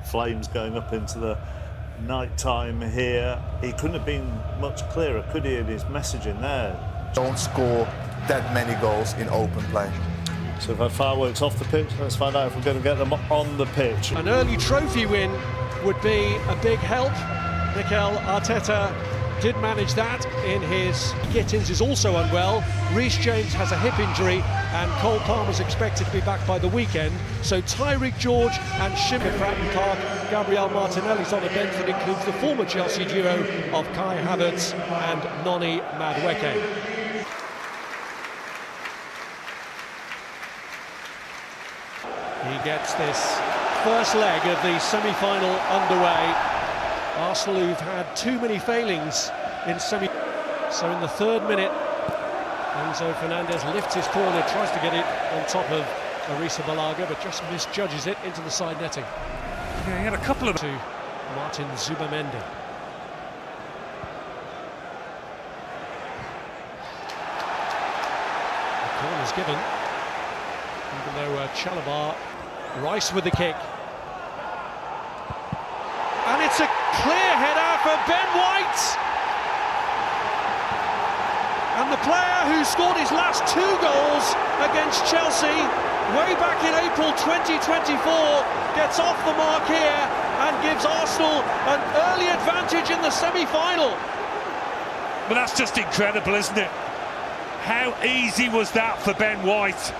flames going up into the night time here. He couldn't have been much clearer, could he, in his messaging there? Don't score that many goals in open play. So we've had fireworks off the pitch. Let's find out if we're going to get them on the pitch. An early trophy win would be a big help. Mikel Arteta did manage that in his Gittins is also unwell. Reece James has a hip injury and Cole Palmer's expected to be back by the weekend. So Tyreek George and Shimmer Pratton Park. Gabriel Martinelli's on a bench that includes the former Chelsea duo of Kai Havertz and Noni Madueke. He gets this first leg of the semi-final underway. Arsenal, who've had too many failings in semi. So in the third minute, Enzo Fernandez lifts his corner, tries to get it on top of Arisa Balaga, but just misjudges it into the side netting. Yeah, he had a couple of... To Martin Zubamendi. The corner's given, even though Chalabar, Rice with the kick. And it's a clear header for Ben White. And the player who scored his last 2 goals against Chelsea way back in April 2024 gets off the mark here and gives Arsenal an early advantage in the semi-final. But that's just incredible, isn't it? How easy was that for Ben White?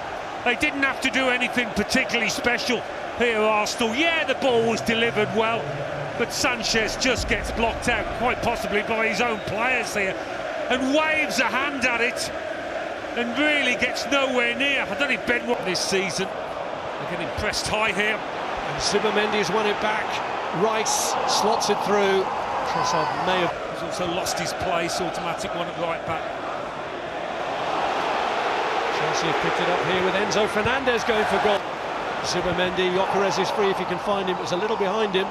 They didn't have to do anything particularly special here, Arsenal. Yeah, the ball was delivered well, but Sanchez just gets blocked out, quite possibly by his own players here, and waves a hand at it, and really gets nowhere near. I don't think Ben White this season. They're getting pressed high here. And Zubamendi has won it back. Rice slots it through. Trossard may have... He's also lost his place, automatic one at right back. Chelsea have picked it up here with Enzo Fernandez going for goal. Zubamendi, Gyökeres is free if he can find him. It was a little behind him.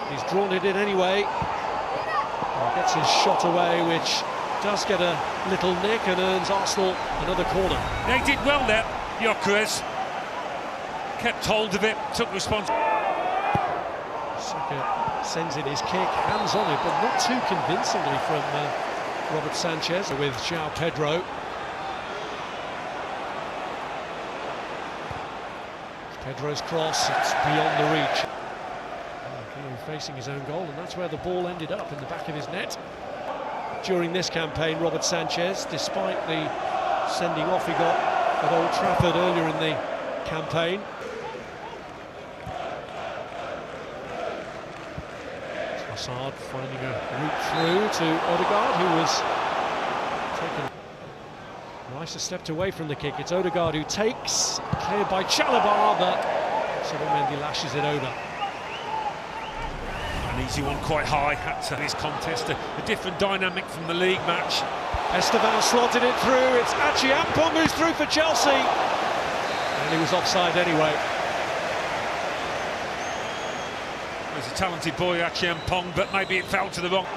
He's drawn it in anyway. And gets his shot away, which does get a little nick and earns Arsenal another corner. They did well there, Gyökeres. Kept hold of it, took responsibility. Saka sends in his kick, hands on it, but not too convincingly from Robert Sanchez with João Pedro. Pedro's cross, it's beyond the reach. Facing his own goal, and that's where the ball ended up, in the back of his net. During this campaign, Robert Sanchez, despite the sending off he got at Old Trafford earlier in the campaign. Trossard finding a route through to Odegaard, who was taken. Rice has stepped away from the kick. It's Odegaard who takes, cleared by Chalabar, but Zubamendi lashes it over. An easy one, quite high at this contest, a different dynamic from the league match. Esteban slotted it through. It's Achiampong who's through for Chelsea, and he was offside anyway. He's a talented boy, Achiampong, but maybe it fell to the wrong.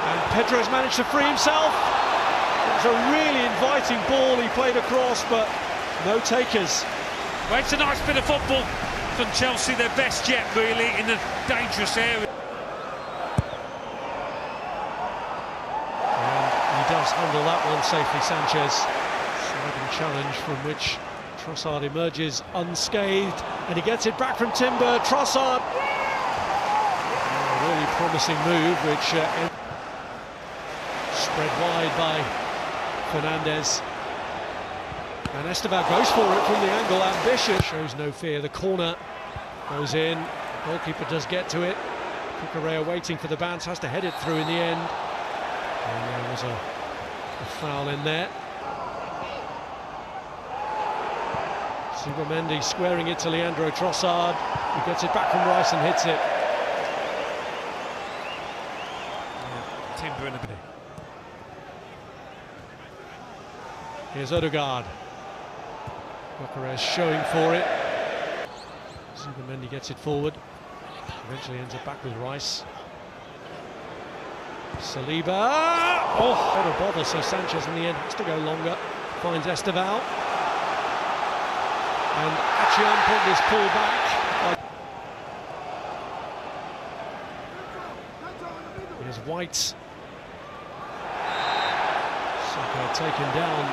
And Pedro's managed to free himself. It was a really inviting ball he played across, but no takers. Well, it's a nice bit of football from Chelsea, their best yet, really, in a dangerous area. And he does handle that one safely, Sanchez. Sliding challenge from which Trossard emerges unscathed, and he gets it back from Timber. Trossard! A really promising move, which spread wide by Fernandez. And Esteban goes for it from the angle, ambitious. Shows no fear, the corner goes in. The goalkeeper does get to it. Cucurella waiting for the bounce, has to head it through in the end. And there was a foul in there. Zubamendi squaring it to Leandro Trossard, who gets it back from Rice and hits it. Timber in a bit. Here's Odegaard. Gyökeres showing for it. Zubamendi gets it forward. Eventually ends up back with Rice. Saliba! Oh, what a bother, so Sanchez in the end has to go longer. Finds Esteval. And Achian put this pull back. Here's White. Saka taken down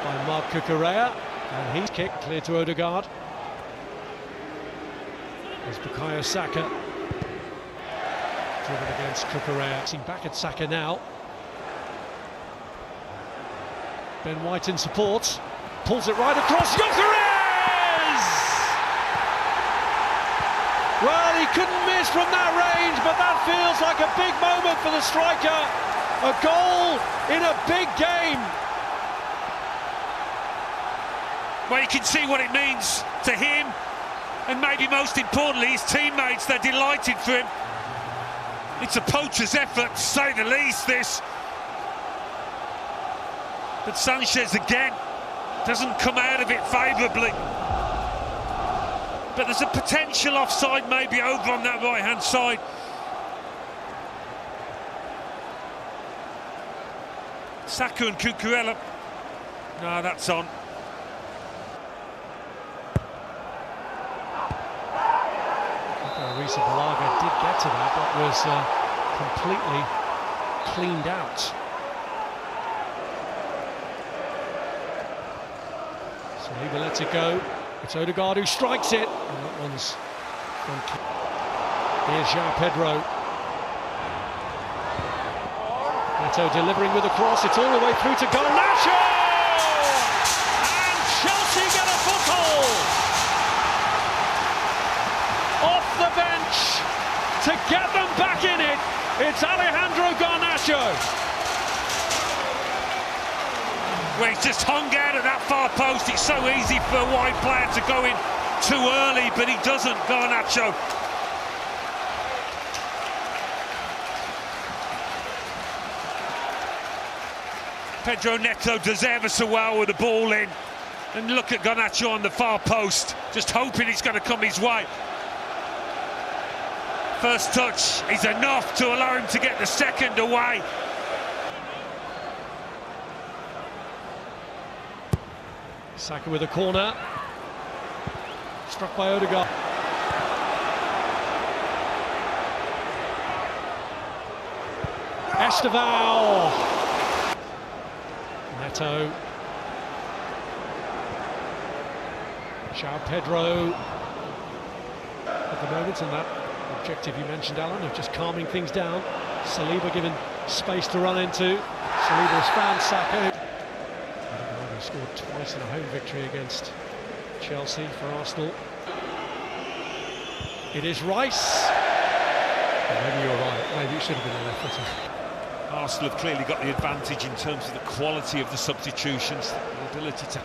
by Mark Cucurella, and he's kicked clear to Odegaard. There's Bukayo Saka. Driven against Cucurella. Seen back at Saka now. Ben White in support. Pulls it right across. Gyökeres! Well, he couldn't miss from that range, but that feels like a big moment for the striker. A goal in a big game. Well, you can see what it means to him, and maybe most importantly his teammates. They're delighted for him. It's a poacher's effort, to say the least, this. But Sanchez again doesn't come out of it favourably. But there's a potential offside maybe over on that right-hand side. Saka and Cucurella. No, that's on. Risa Balaga did get to that, but was completely cleaned out. Saliba lets it go. It's Odegaard who strikes it, and that one's from. Here's João Pedro. Neto delivering with a cross. It's all the way through to Garnacho, and Chelsea get a foothold off the bench to get them back in it. It's Alejandro Garnacho. Well, he's just hung out at that far post. It's so easy for a wide player to go in too early, but he doesn't, Garnacho. Pedro Neto does ever so well with the ball in. And look at Garnacho on the far post, just hoping it's going to come his way. First touch is enough to allow him to get the second away. Saka with a corner. Struck by Odegaard. Esteval. Neto. João Pedro. At the moment, and that objective you mentioned, Alan, of just calming things down. Saliba given space to run into. Saliba has found Saka. He scored twice in a home victory against Chelsea for Arsenal. It is Rice. Well, maybe you're right. Maybe it should have been a left footer. Arsenal have clearly got the advantage in terms of the quality of the substitutions, the ability to